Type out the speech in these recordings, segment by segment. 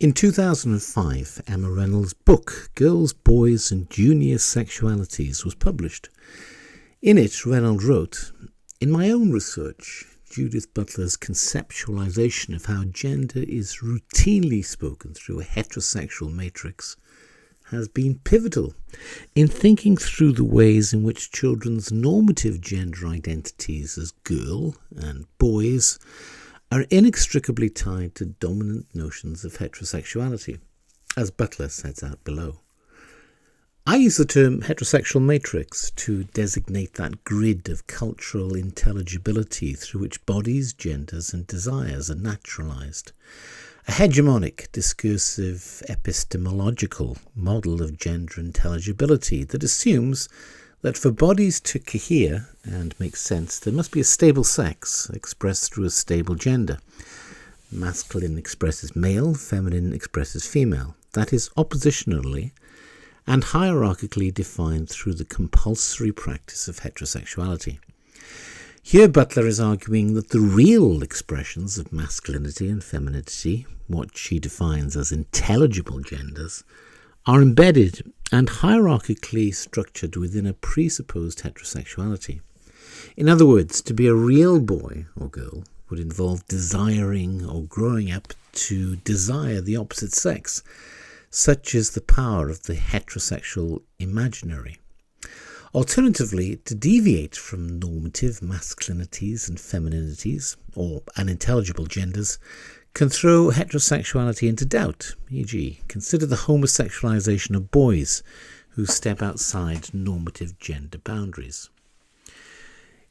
In 2005, Emma Renold's book, Girls, Boys and Junior Sexualities, was published. In it, Renold wrote, "In my own research, Judith Butler's conceptualization of how gender is routinely spoken through a heterosexual matrix has been pivotal in thinking through the ways in which children's normative gender identities as girl and boys are inextricably tied to dominant notions of heterosexuality, as Butler sets out below. I use the term heterosexual matrix to designate that grid of cultural intelligibility through which bodies, genders and desires are naturalized. A hegemonic, discursive, epistemological model of gender intelligibility that assumes that for bodies to cohere and make sense, there must be a stable sex expressed through a stable gender. Masculine expresses male, feminine expresses female. That is oppositionally and hierarchically defined through the compulsory practice of heterosexuality. Here Butler is arguing that the real expressions of masculinity and femininity, what she defines as intelligible genders, are embedded and hierarchically structured within a presupposed heterosexuality. In other words, to be a real boy or girl would involve desiring or growing up to desire the opposite sex. Such is the power of the heterosexual imaginary. Alternatively, to deviate from normative masculinities and femininities, or unintelligible genders, can throw heterosexuality into doubt, e.g., consider the homosexualization of boys who step outside normative gender boundaries.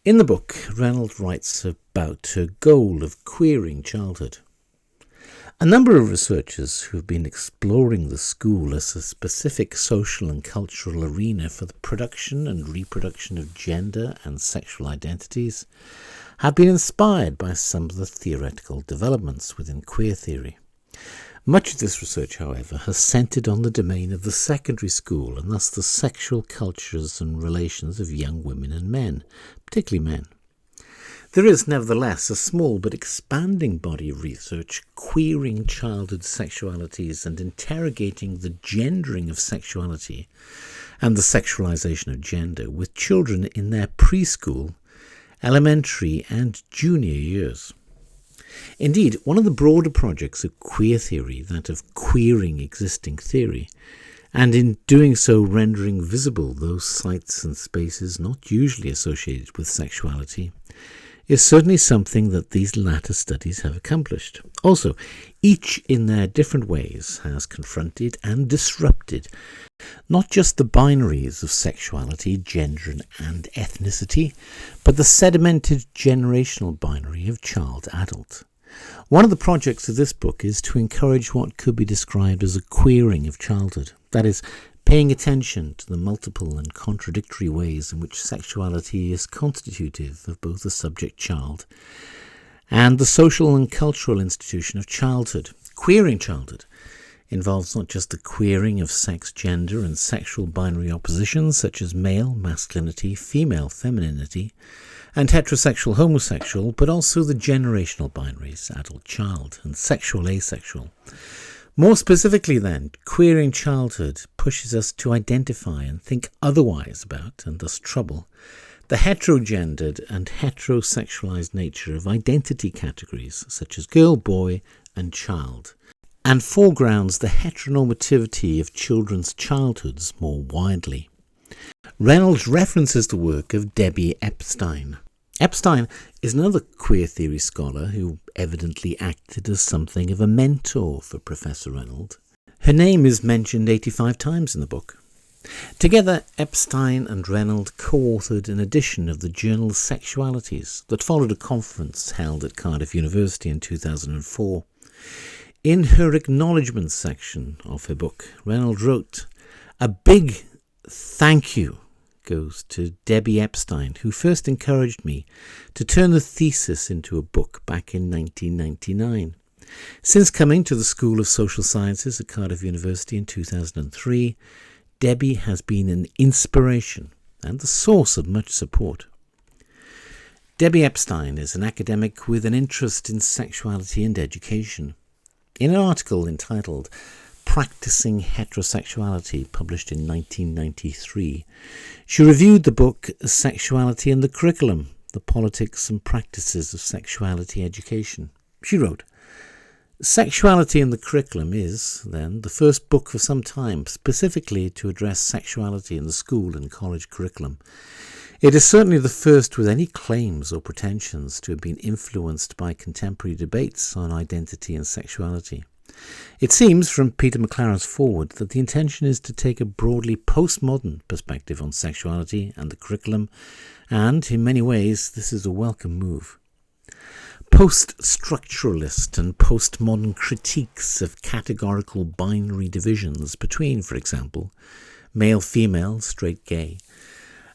In the book, Renold writes about her goal of queering childhood. A number of researchers who have been exploring the school as a specific social and cultural arena for the production and reproduction of gender and sexual identities have been inspired by some of the theoretical developments within queer theory. Much of this research, however, has centred on the domain of the secondary school and thus the sexual cultures and relations of young women and men, particularly men. There is, nevertheless, a small but expanding body of research queering childhood sexualities and interrogating the gendering of sexuality and the sexualization of gender with children in their preschool, elementary and junior years. Indeed, one of the broader projects of queer theory, that of queering existing theory, and in doing so rendering visible those sites and spaces not usually associated with sexuality, is certainly something that these latter studies have accomplished. Also, each in their different ways has confronted and disrupted not just the binaries of sexuality, gender and ethnicity, but the sedimented generational binary of child-adult. One of the projects of this book is to encourage what could be described as a queering of childhood, that is, paying attention to the multiple and contradictory ways in which sexuality is constitutive of both the subject child and the social and cultural institution of childhood. Queering childhood involves not just the queering of sex, gender and sexual binary oppositions such as male, masculinity, female, femininity, and heterosexual, homosexual, but also the generational binaries, adult, child, and sexual, asexual. More specifically then, queering childhood pushes us to identify and think otherwise about, and thus trouble, the heterogendered and heterosexualized nature of identity categories such as girl, boy, and child, and foregrounds the heteronormativity of children's childhoods more widely. Renold references the work of Debbie Epstein. Epstein is another queer theory scholar who evidently acted as something of a mentor for Professor Renold. Her name is mentioned 85 times in the book. Together, Epstein and Renold co-authored an edition of the journal Sexualities that followed a conference held at Cardiff University in 2004. In her acknowledgement section of her book, Renold wrote, "A big thank you goes to Debbie Epstein, who first encouraged me to turn the thesis into a book back in 1999. Since coming to the School of Social Sciences at Cardiff University in 2003, Debbie has been an inspiration and the source of much support." Debbie Epstein is an academic with an interest in sexuality and education. In an article entitled Practising Heterosexuality, published in 1993, she reviewed the book Sexuality and the Curriculum, the Politics and Practices of Sexuality Education. She wrote, Sexuality and the Curriculum is, then, the first book for some time specifically to address sexuality in the school and college curriculum. It is certainly the first with any claims or pretensions to have been influenced by contemporary debates on identity and sexuality. It seems from Peter McLaren's foreword that the intention is to take a broadly postmodern perspective on sexuality and the curriculum, and in many ways this is a welcome move. Post-structuralist and postmodern critiques of categorical binary divisions between, for example, male-female, straight-gay,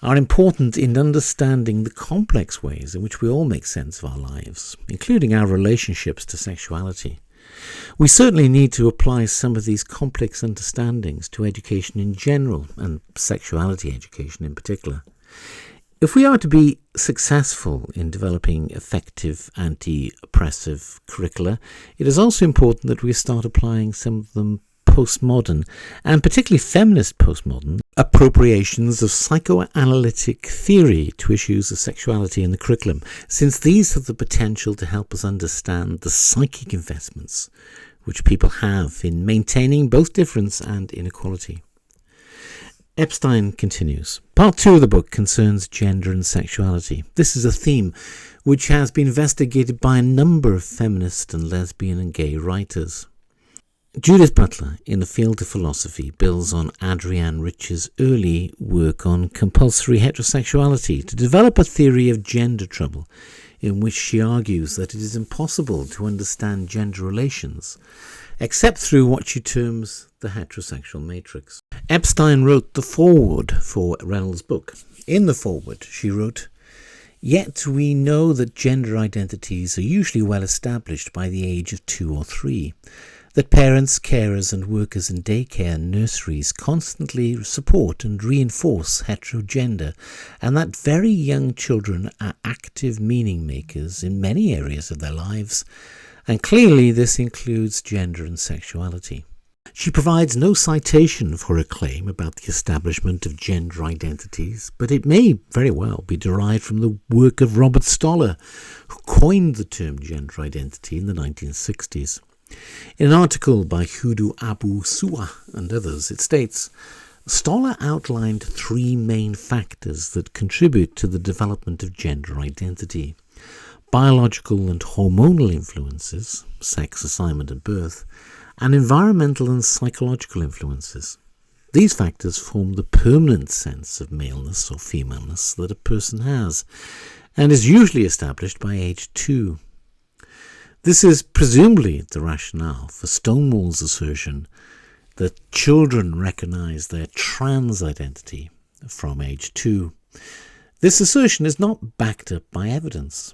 are important in understanding the complex ways in which we all make sense of our lives, including our relationships to sexuality. We certainly need to apply some of these complex understandings to education in general, and sexuality education in particular. If we are to be successful in developing effective anti-oppressive curricula, it is also important that we start applying some of them postmodern, and particularly feminist postmodern, appropriations of psychoanalytic theory to issues of sexuality in the curriculum, since these have the potential to help us understand the psychic investments which people have in maintaining both difference and inequality. Epstein continues. Part 2 of the book concerns gender and sexuality. This is a theme which has been investigated by a number of feminist and lesbian and gay writers. Judith Butler, in the field of philosophy, builds on Adrienne Rich's early work on compulsory heterosexuality to develop a theory of gender trouble, in which she argues that it is impossible to understand gender relations except through what she terms the heterosexual matrix. Epstein wrote the foreword for Renold's book. In the foreword, she wrote, "Yet we know that gender identities are usually well established by the age of 2 or 3, that parents, carers and workers in daycare and nurseries constantly support and reinforce heterogender, and that very young children are active meaning makers in many areas of their lives, and clearly this includes gender and sexuality." She provides no citation for her claim about the establishment of gender identities, but it may very well be derived from the work of Robert Stoller, who coined the term gender identity in the 1960s. In an article by Hudu Abu Suwa and others, it states, Stoller outlined 3 main factors that contribute to the development of gender identity: biological and hormonal influences, sex assignment at birth, and environmental and psychological influences. These factors form the permanent sense of maleness or femaleness that a person has, and is usually established by age 2. This is presumably the rationale for Stonewall's assertion that children recognize their trans identity from age 2. This assertion is not backed up by evidence.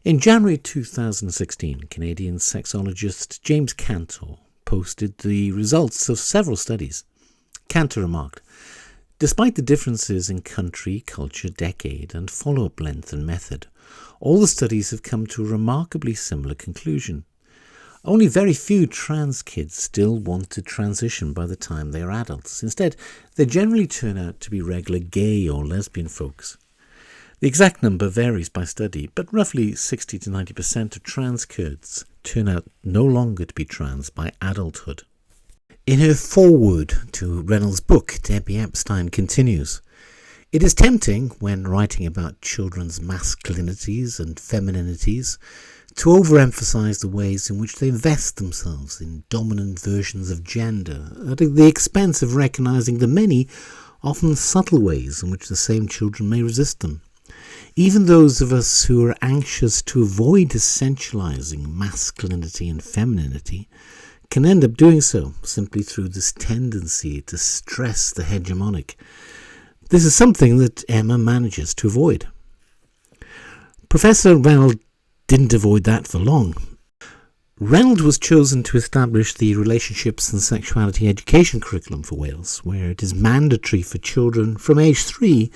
In January 2016, Canadian sexologist James Cantor posted the results of several studies. Cantor remarked, "Despite the differences in country, culture, decade, and follow-up length and method, all the studies have come to a remarkably similar conclusion. Only very few trans kids still want to transition by the time they are adults. Instead, they generally turn out to be regular gay or lesbian folks. The exact number varies by study, but roughly 60 to 90% of trans kids turn out no longer to be trans by adulthood." In her foreword to Renold's book, Debbie Epstein continues, "It is tempting, when writing about children's masculinities and femininities, to overemphasize the ways in which they vest themselves in dominant versions of gender, at the expense of recognizing the many, often subtle ways in which the same children may resist them. Even those of us who are anxious to avoid essentializing masculinity and femininity can end up doing so simply through this tendency to stress the hegemonic. This is something that Emma manages to avoid." Professor Renold didn't avoid that for long. Renold was chosen to establish the Relationships and Sexuality Education curriculum for Wales, where it is mandatory for children from age 3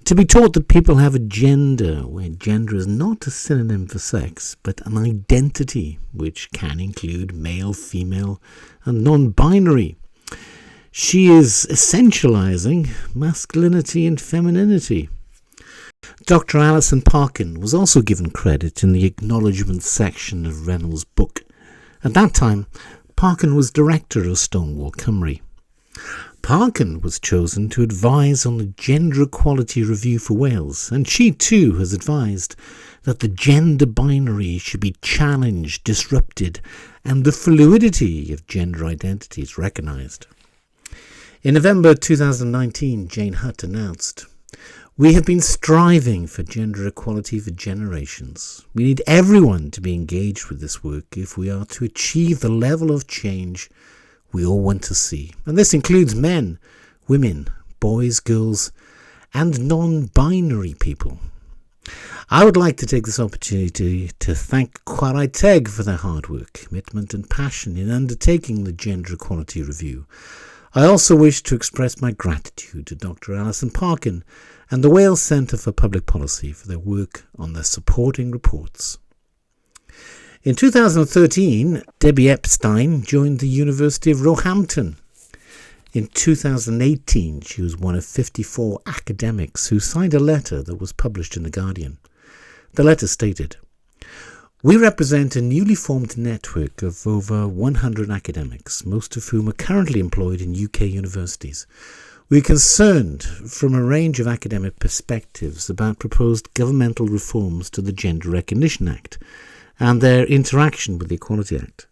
To be taught that people have a gender, where gender is not a synonym for sex, but an identity which can include male, female, and non-binary. She is essentializing masculinity and femininity. Dr. Alison Parkin was also given credit in the acknowledgement section of Renold's book. At that time, Parkin was director of Stonewall, Cymru. Parkin was chosen to advise on the Gender Equality Review for Wales, and she too has advised that the gender binary should be challenged, disrupted, and the fluidity of gender identities recognised. In November 2019, Jane Hutt announced, "We have been striving for gender equality for generations. We need everyone to be engaged with this work if we are to achieve the level of change we all want to see. And this includes men, women, boys, girls, and non-binary people." I would like to take this opportunity to thank Chwarae Teg for their hard work, commitment and passion in undertaking the Gender Equality Review. I also wish to express my gratitude to Dr. Alison Parkin and the Wales Centre for Public Policy for their work on their supporting reports. In 2013, Debbie Epstein joined the University of Roehampton. In 2018, she was one of 54 academics who signed a letter that was published in The Guardian. The letter stated, "We represent a newly formed network of over 100 academics, most of whom are currently employed in UK universities. We are concerned from a range of academic perspectives about proposed governmental reforms to the Gender Recognition Act and their interaction with the Equality Act.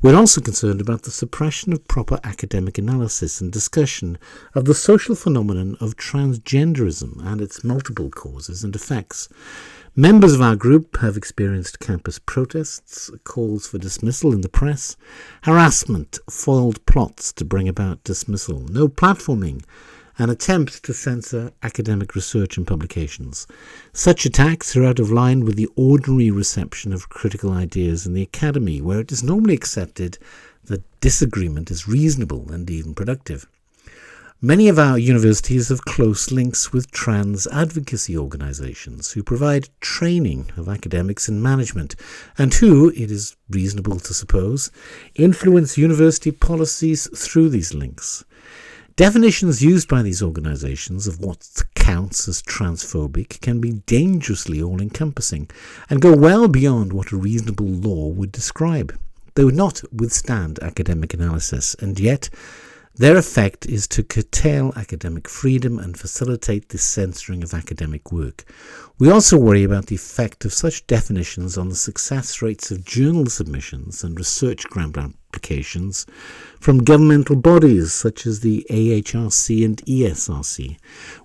We're also concerned about the suppression of proper academic analysis and discussion of the social phenomenon of transgenderism and its multiple causes and effects. Members of our group have experienced campus protests, calls for dismissal in the press, harassment, foiled plots to bring about dismissal, no platforming, and attempts to censor academic research and publications. Such attacks are out of line with the ordinary reception of critical ideas in the academy, where it is normally accepted that disagreement is reasonable and even productive. Many of our universities have close links with trans advocacy organisations who provide training of academics in management and who, it is reasonable to suppose, influence university policies through these links. Definitions used by these organisations of what counts as transphobic can be dangerously all-encompassing and go well beyond what a reasonable law would describe. They would not withstand academic analysis, and yet their effect is to curtail academic freedom and facilitate the censoring of academic work. We also worry about the effect of such definitions on the success rates of journal submissions and research grant applications from governmental bodies such as the AHRC and ESRC.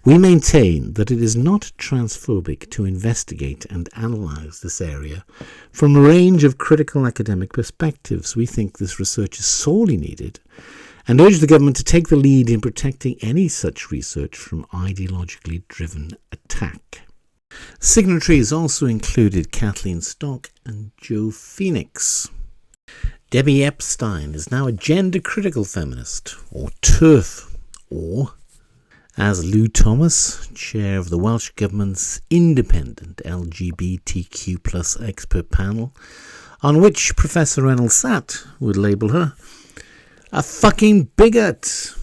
We maintain that it is not transphobic to investigate and analyse this area from a range of critical academic perspectives. We think this research is sorely needed and urge the government to take the lead in protecting any such research from ideologically driven attack. Signatories also included Kathleen Stock and Joe Phoenix. Debbie Epstein is now a gender-critical feminist, or TERF, or, as Lou Thomas, chair of the Welsh Government's independent LGBTQ+ expert panel, on which Professor Renold sat, would label her, a fucking bigot.